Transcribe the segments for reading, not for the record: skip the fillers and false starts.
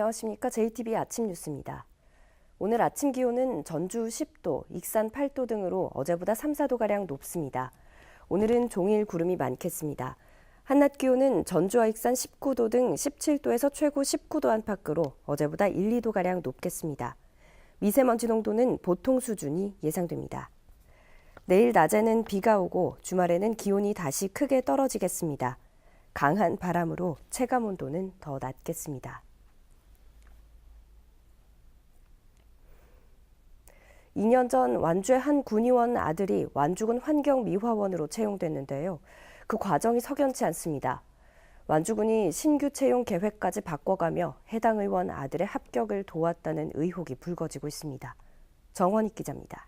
안녕하십니까. JTBC 아침 뉴스입니다. 오늘 아침 기온은 전주 10도, 익산 8도 등으로 어제보다 3, 4도가량 높습니다. 오늘은 종일 구름이 많겠습니다. 한낮 기온은 전주와 익산 19도 등 17도에서 최고 19도 안팎으로 어제보다 1, 2도가량 높겠습니다. 미세먼지 농도는 보통 수준이 예상됩니다. 내일 낮에는 비가 오고 주말에는 기온이 다시 크게 떨어지겠습니다. 강한 바람으로 체감 온도는 더 낮겠습니다. 2년 전 완주의 한 군의원 아들이 완주군 환경미화원으로 채용됐는데요. 그 과정이 석연치 않습니다. 완주군이 신규 채용 계획까지 바꿔가며 해당 의원 아들의 합격을 도왔다는 의혹이 불거지고 있습니다. 정원익 기자입니다.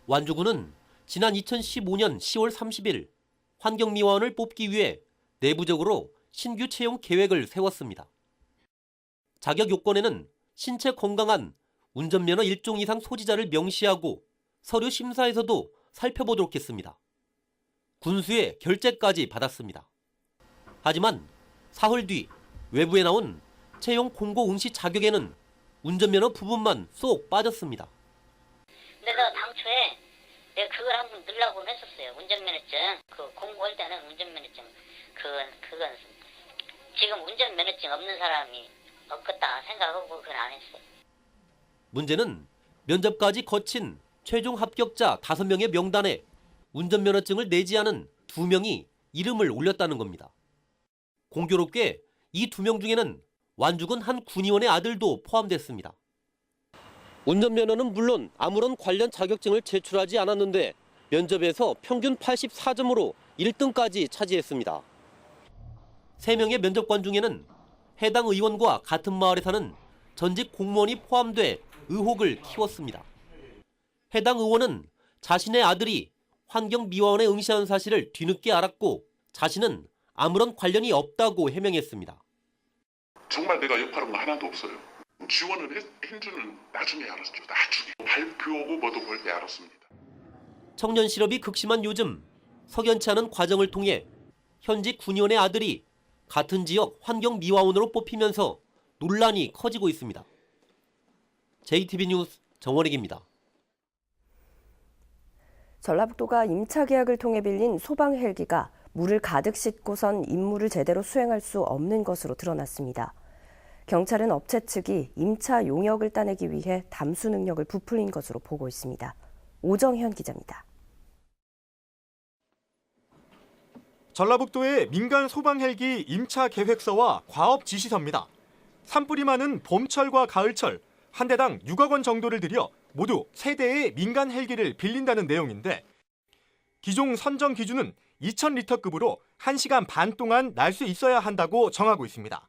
완주군은 지난 2015년 10월 30일 환경미화원을 뽑기 위해 내부적으로 신규 채용 계획을 세웠습니다. 자격 요건에는 신체 건강한 운전면허 1종 이상 소지자를 명시하고 서류 심사에서도 살펴보도록 했습니다. 군수의 결재까지 받았습니다. 하지만 사흘 뒤 외부에 나온 채용 공고 응시 자격에는 운전면허 부분만 쏙 빠졌습니다. 근데 나 당초에 내가 그걸 한번 넣으려고 했었어요. 운전면허증. 그 공부할 때는 운전면허증. 그건 지금 운전면허증 없는 사람이 없겠다 생각하고 그건 안 했어요. 문제는 면접까지 거친 최종 합격자 5명의 명단에 운전면허증을 내지 않은 2명이 이름을 올렸다는 겁니다. 공교롭게 이 2명 중에는 완주군 한 군의원의 아들도 포함됐습니다. 운전면허는 물론 아무런 관련 자격증을 제출하지 않았는데 면접에서 평균 84점으로 1등까지 차지했습니다. 3명의 면접관 중에는 해당 의원과 같은 마을에 사는 전직 공무원이 포함돼 의혹을 키웠습니다. 해당 의원은 자신의 아들이 환경미화원에 응시한 사실을 뒤늦게 알았고 자신은 아무런 관련이 없다고 해명했습니다. 정말 내가 역할한 거 하나도 없어요. 지원을 한 줄은 나중에 알았죠. 나중에 발표하고 뭐도 볼 때 알았습니다. 청년 실업이 극심한 요즘 석연치 않은 과정을 통해 현직 군의원의 아들이 같은 지역 환경미화원으로 뽑히면서 논란이 커지고 있습니다. JTBC 뉴스 정원익입니다. 전라북도가 임차 계약을 통해 빌린 소방 헬기가 물을 가득 싣고선 임무를 제대로 수행할 수 없는 것으로 드러났습니다. 경찰은 업체 측이 임차 용역을 따내기 위해 담수 능력을 부풀린 것으로 보고 있습니다. 오정현 기자입니다. 전라북도의 민간 소방 헬기 임차 계획서와 과업 지시서입니다. 산불이 많은 봄철과 가을철 한 대당 6억 원 정도를 들여 모두 3대의 민간 헬기를 빌린다는 내용인데 기종 선정 기준은 2,000리터급으로 1시간 반 동안 날 수 있어야 한다고 정하고 있습니다.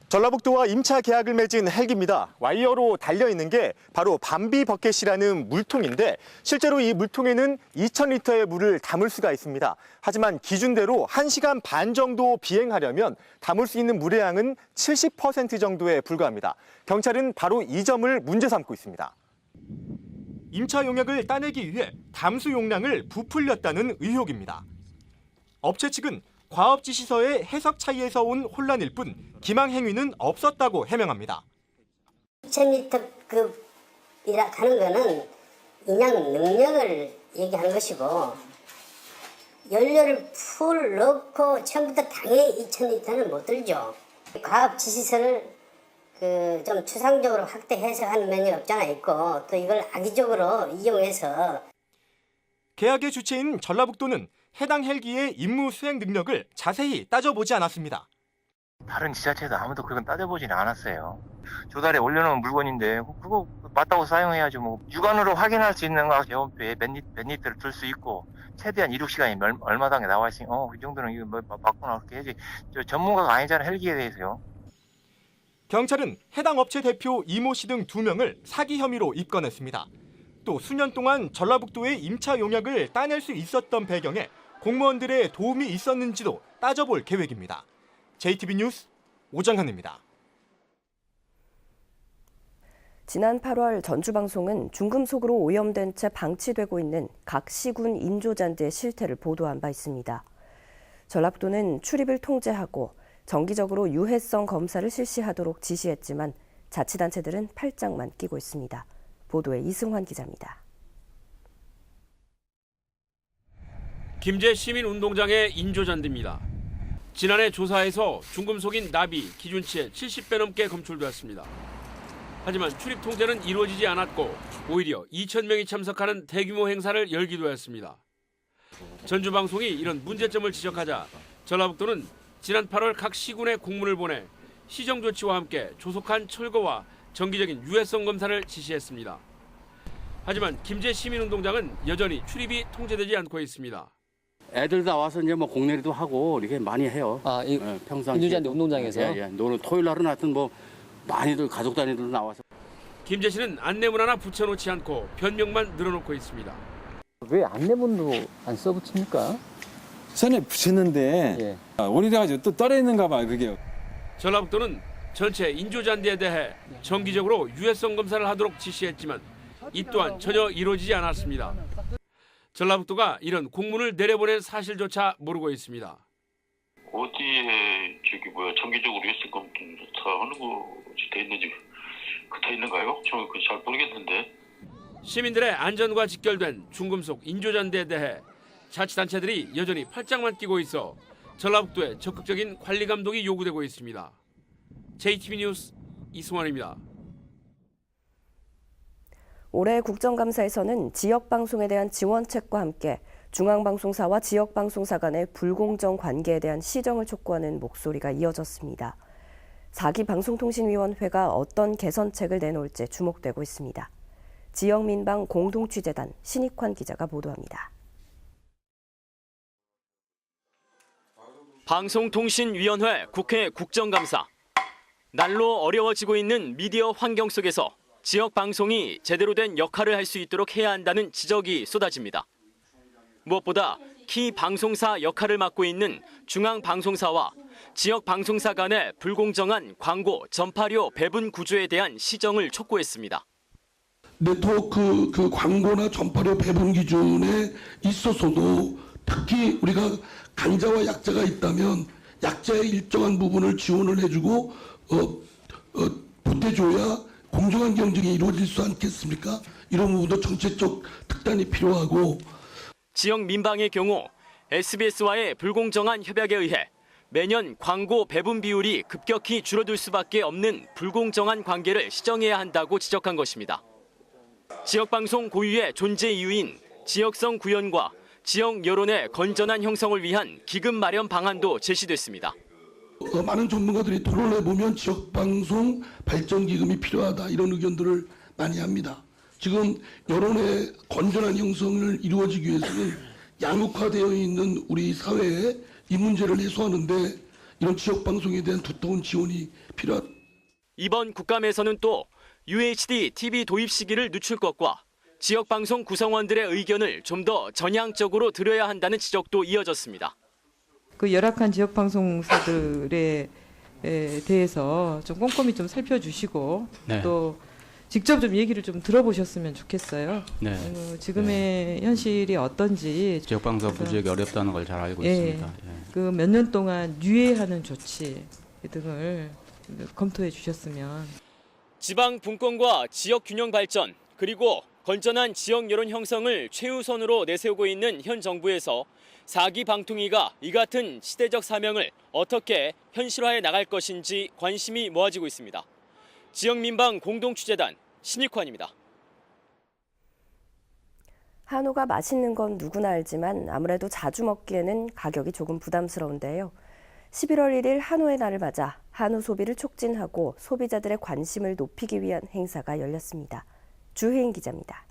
전라북도와 임차 계약을 맺은 헬기입니다. 와이어로 달려있는 게 바로 밤비 버켓이라는 물통인데 실제로 이 물통에는 2,000리터의 물을 담을 수가 있습니다. 하지만 기준대로 1시간 반 정도 비행하려면 담을 수 있는 물의 양은 70% 정도에 불과합니다. 경찰은 바로 이 점을 문제 삼고 있습니다. 임차 용역을 따내기 위해 담수 용량을 부풀렸다는 의혹입니다. 업체 측은 과업 지시서의 해석 차이에서 온 혼란일 뿐 기망 행위는 없었다고 해명합니다. 2,000리터급이라 하는 거는 인양 능력을 얘기하는 것이고 연료를 풀 넣고 처음부터 당연히 2,000리터는 못 들죠. 과업 지시서를 좀 추상적으로 확대 해석하는 면이 없잖아 있고 또 이걸 악의적으로 이용해서 계약의 주체인 전라북도는 해당 헬기의 임무 수행 능력을 자세히 따져보지 않았습니다. 다른 지자체도 아무도 그건 따져보지는 않았어요. 조달에 올려놓은 물건인데 그거 맞다고 사용해야지 뭐. 육안으로 확인할 수 있는 거 제원표에 몇 리터를 둘 수 있고 최대한 이륙 시간이 얼마당에 나와 있으니 이 정도는 이거 뭐 맞구나 그렇게 해야지. 저 전문가가 아니잖아 헬기에 대해서요. 경찰은 해당 업체 대표 이모 씨 등 2명을 사기 혐의로 입건했습니다. 또 수년 동안 전라북도의 임차 용역을 따낼 수 있었던 배경에 공무원들의 도움이 있었는지도 따져볼 계획입니다. JTBC 뉴스 오정현입니다. 지난 8월 전주방송은 중금속으로 오염된 채 방치되고 있는 각 시군 인조잔디의 실태를 보도한 바 있습니다. 전라북도는 출입을 통제하고 정기적으로 유해성 검사를 실시하도록 지시했지만 자치단체들은 팔짱만 끼고 있습니다. 보도에 이승환 기자입니다. 김제 시민운동장의 인조잔디입니다. 지난해 조사에서 중금속인 납이 기준치의 70배 넘게 검출되었습니다. 하지만 출입 통제는 이루어지지 않았고 오히려 2,000명이 참석하는 대규모 행사를 열기도 했습니다. 전주방송이 이런 문제점을 지적하자 전라북도는 지난 8월 각 시군에 공문을 보내 시정 조치와 함께 조속한 철거와 정기적인 유해성 검사를 지시했습니다. 하지만 김제 시민운동장은 여전히 출입이 통제되지 않고 있습니다. 애들 다 와서 이제 뭐 공놀이도 하고 이렇게 많이 해요. 평상시에. 인조잔디 운동장에서? 예. 오늘 토요일 날은 하여튼 뭐 많이들 가족 단위들 나와서. 김제시는 안내문 하나 붙여놓지 않고 변명만 늘어놓고 있습니다. 왜 안내문도 안 써붙입니까? 선에 붙였는데 오래돼가지고 또 떨어 있는가 봐 그게. 전라북도는 전체 인조잔디에 대해 정기적으로 유해성 검사를 하도록 지시했지만 이 또한 전혀 이루어지지 않았습니다. 전라북도가 이런 공문을 내려보낸 사실조차 모르고 있습니다. 어디에 정기적으로 유해성 검사하는 것이 돼 있는지 돼 있는가요? 저는 잘 모르겠는데. 시민들의 안전과 직결된 중금속 인조잔디에 대해 자치단체들이 여전히 팔짱만 끼고 있어 전라북도에 적극적인 관리 감독이 요구되고 있습니다. JTB 뉴스 이승환입니다. 올해 국정감사에서는 지역방송에 대한 지원책과 함께 중앙방송사와 지역방송사 간의 불공정 관계에 대한 시정을 촉구하는 목소리가 이어졌습니다. 4기 방송통신위원회가 어떤 개선책을 내놓을지 주목되고 있습니다. 지역민방 공동취재단 신익환 기자가 보도합니다. 방송통신위원회 국회 국정감사. 날로 어려워지고 있는 미디어 환경 속에서 지역 방송이 제대로 된 역할을 할 수 있도록 해야 한다는 지적이 쏟아집니다. 무엇보다 키 방송사 역할을 맡고 있는 중앙방송사와 지역 방송사 간의 불공정한 광고 전파료 배분 구조에 대한 시정을 촉구했습니다. 네트워크 그 광고나 전파료 배분 기준에 있어서도 특히 우리가 강자와 약자가 있다면 약자의 일정한 부분을 지원을 해주고 보태줘야 공정한 경쟁이 이루어질 수 않겠습니까? 이런 부분도 정책적 특단이 필요하고. 지역 민방의 경우 SBS와의 불공정한 협약에 의해 매년 광고 배분 비율이 급격히 줄어들 수밖에 없는 불공정한 관계를 시정해야 한다고 지적한 것입니다. 지역방송 고유의 존재 이유인 지역성 구현과 지역 여론의 건전한 형성을 위한 기금 마련 방안도 제시됐습니다. 많은 전문가들이 토론을 해보면 지역방송 발전기금이 필요하다 이런 의견들을 많이 합니다. 지금 여론의 건전한 형성을 이루어지기 위해서는 양극화되어 있는 우리 사회에 이 문제를 해소하는데 이런 지역방송에 대한 두터운 지원이 필요하다. 이번 국감에서는 또 UHD TV 도입 시기를 늦출 것과 지역방송 구성원들의 의견을 좀 더 전향적으로 들어야 한다는 지적도 이어졌습니다. 그 열악한 지역 방송사들에 대해서 좀 꼼꼼히 좀 살펴주시고 또 직접 좀 얘기를 좀 들어보셨으면 좋겠어요. 지금의 현실이 어떤지. 지역 방송 부족이 어렵다는 걸 잘 알고 있습니다. 그 몇 년 동안 유예하는 조치 등을 검토해 주셨으면. 지방 분권과 지역 균형 발전 그리고 건전한 지역 여론 형성을 최우선으로 내세우고 있는 현 정부에서 4기 방통위가 이 같은 시대적 사명을 어떻게 현실화해 나갈 것인지 관심이 모아지고 있습니다. 지역민방 공동취재단 신익환입니다. 한우가 맛있는 건 누구나 알지만 아무래도 자주 먹기에는 가격이 조금 부담스러운데요. 11월 1일 한우의 날을 맞아 한우 소비를 촉진하고 소비자들의 관심을 높이기 위한 행사가 열렸습니다. 주혜인 기자입니다.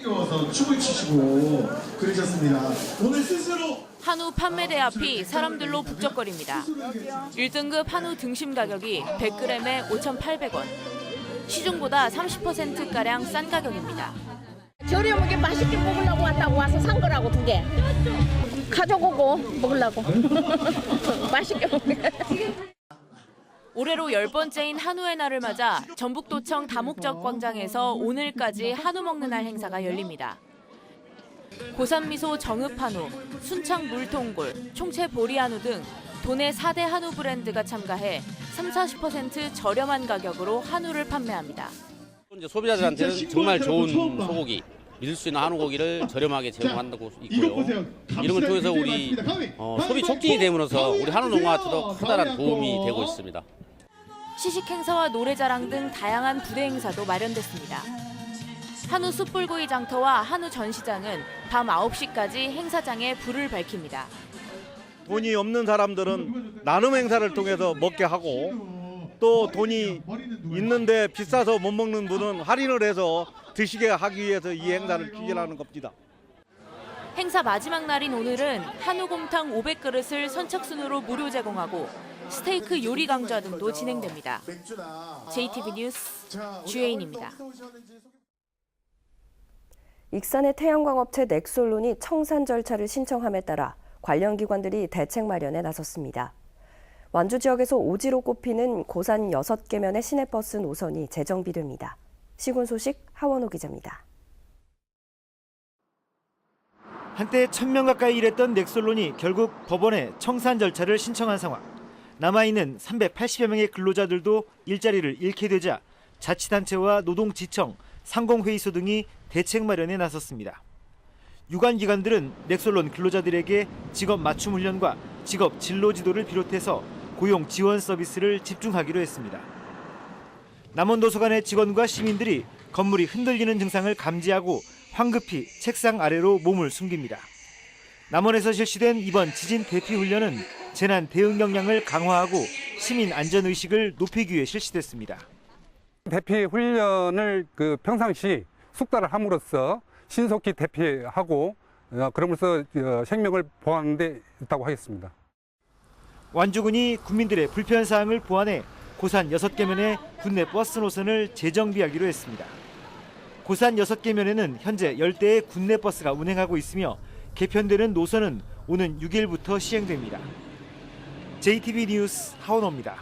와서 춤을 추시고 그러셨습니다. 오늘 스스로 한우 판매대 앞이 사람들로 북적거립니다. 1등급 한우 등심 가격이 100g에 5,800원. 시중보다 30%가량 싼 가격입니다. 저렴하게 맛있게 먹으려고 왔다고 와서 산 거라고 2개. 가져오고 먹으려고. 맛있게 먹게. 올해로 10번째인 한우의 날을 맞아 전북도청 다목적 광장에서 오늘까지 한우 먹는 날 행사가 열립니다. 고산미소 정읍한우, 순창 물통골, 총채 보리한우 등 도내 4대 한우 브랜드가 참가해 30~40% 저렴한 가격으로 한우를 판매합니다. 이제 소비자들한테는 정말 좋은 소고기, 믿을 수 있는 한우 고기를 저렴하게 제공한다고 있고요. 이런 걸 통해서 우리 소비 촉진이 됨으로써 우리 한우 농가한테도 커다란 도움이 되고 있습니다. 시식 행사와 노래자랑 등 다양한 부대 행사도 마련됐습니다. 한우 숯불구이 장터와 한우 전시장은 밤 9시까지 행사장에 불을 밝힙니다. 돈이 없는 사람들은 나눔 행사를 통해서 먹게 하고 또 돈이 있는데 비싸서 못 먹는 분은 할인을 해서 드시게 하기 위해서 이 행사를 추진하는 겁니다. 행사 마지막 날인 오늘은 한우곰탕 500그릇을 선착순으로 무료 제공하고 스테이크 요리 강좌 등도 진행됩니다. JTB 뉴스 주혜인입니다. 익산의 태양광업체 넥솔론이 청산 절차를 신청함에 따라 관련 기관들이 대책 마련에 나섰습니다. 완주 지역에서 오지로 꼽히는 고산 6개면의 시내버스 노선이 재정비됩니다. 시군 소식 하원호 기자입니다. 한때 1000명 가까이 일했던 넥솔론이 결국 법원에 청산 절차를 신청한 상황. 남아있는 380여 명의 근로자들도 일자리를 잃게 되자 자치단체와 노동지청, 상공회의소 등이 대책 마련에 나섰습니다. 유관기관들은 넥솔론 근로자들에게 직업 맞춤 훈련과 직업 진로 지도를 비롯해서 고용 지원 서비스를 집중하기로 했습니다. 남원도서관의 직원과 시민들이 건물이 흔들리는 증상을 감지하고 황급히 책상 아래로 몸을 숨깁니다. 남원에서 실시된 이번 지진 대피 훈련은 재난 대응 역량을 강화하고 시민 안전 의식을 높이기 위해 실시됐습니다. 대피 훈련을 평상시 숙달을 함으로써 신속히 대피하고 그러면서 생명을 보호하는 데 있다고 하겠습니다. 완주군이 국민들의 불편 사항을 보완해 고산 6개면의 국내 버스 노선을 재정비하기로 했습니다. 고산 6개면에는 현재 10대의 국내 버스가 운행하고 있으며 개편되는 노선은 오는 6일부터 시행됩니다. JTB 뉴스 하원호입니다.